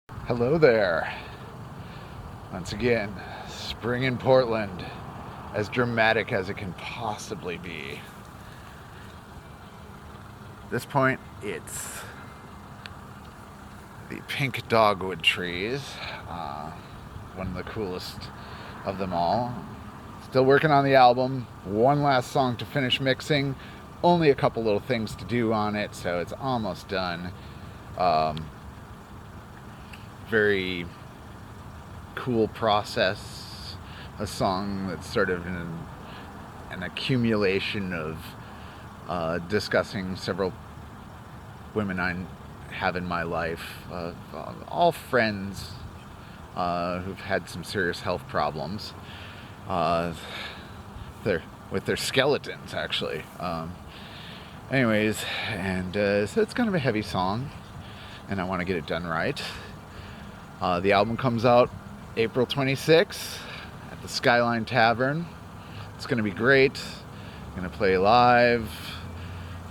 Hello there. Once again, spring in Portland, as dramatic as it can possibly be. At this point, it's the pink dogwood trees, one of the coolest of them all. Still working on the album, one last song to finish mixing, only a couple little things to do on it, so it's almost done. Very cool process, a song that's sort of an accumulation of discussing several women I have in my life, all friends who've had some serious health problems with their skeletons, actually. Anyways, and so it's kind of a heavy song, and I want to get it done right. The album comes out April 26th at the Skyline Tavern. It's going to be great. I'm going to play live.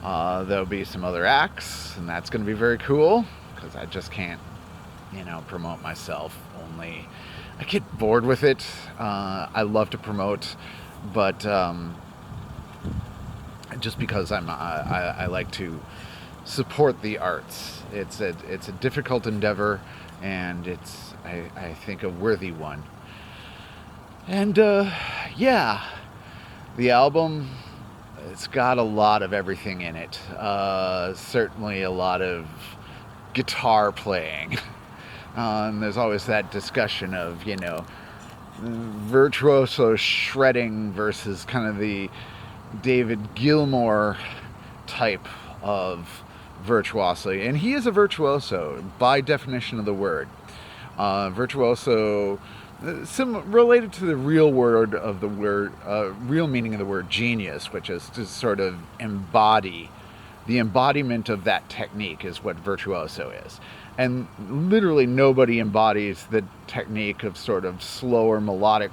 There'll be some other acts, and that's going to be very cool because I just can't, promote myself. Only I get bored with it. I love to promote, but just because I like to support the arts. It's a difficult endeavor, and it's I think a worthy one. And the album, it's got a lot of everything in it. Certainly a lot of guitar playing. And there's always that discussion of, virtuoso shredding versus kind of the David Gilmour type of virtuosity. And he is a virtuoso by definition of the word. Virtuoso, related to the real word of the word, real meaning of the word genius, which is to sort of embody. The embodiment of that technique is what virtuoso is. And literally nobody embodies the technique of sort of slower melodic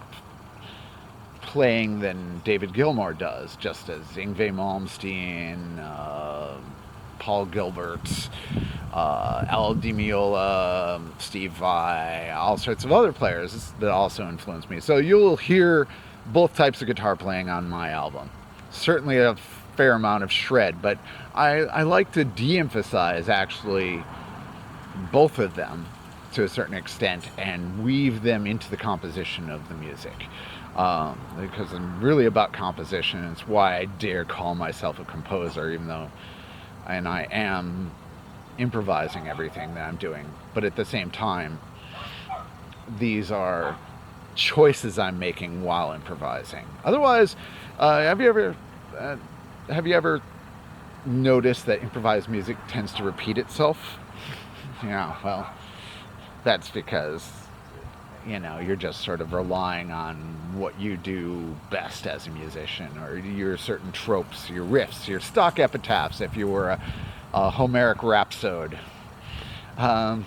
playing than David Gilmour does, just as Yngwie Malmsteen, Paul Gilbert, Meola, Steve Vai, all sorts of other players that also influenced me. So you'll hear both types of guitar playing on my album. Certainly a fair amount of shred, but I like to de-emphasize actually both of them to a certain extent and weave them into the composition of the music. Because I'm really about composition. It's why I dare call myself a composer, even though I am improvising everything that I'm doing. But at the same time, these are choices I'm making while improvising. Otherwise, have you ever noticed that improvised music tends to repeat itself? Yeah, well, that's because, you're just sort of relying on what you do best as a musician, or your certain tropes, your riffs, your stock epitaphs, if you were a Homeric rhapsode. The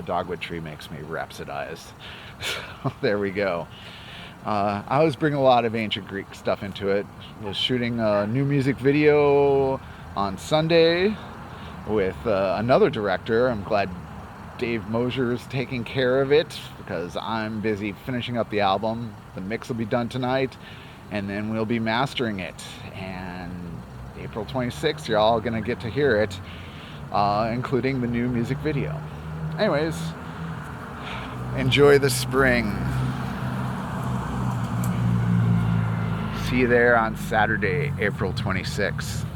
dogwood tree makes me rhapsodize. So there we go. I always bring a lot of ancient Greek stuff into it. Was shooting a new music video on Sunday with another director. I'm glad Dave Mosier's taking care of it because I'm busy finishing up the album. The mix will be done tonight, and then we'll be mastering it. And April 26th, you're all going to get to hear it, including the new music video. Anyways, enjoy the spring. See you there on Saturday, April 26th.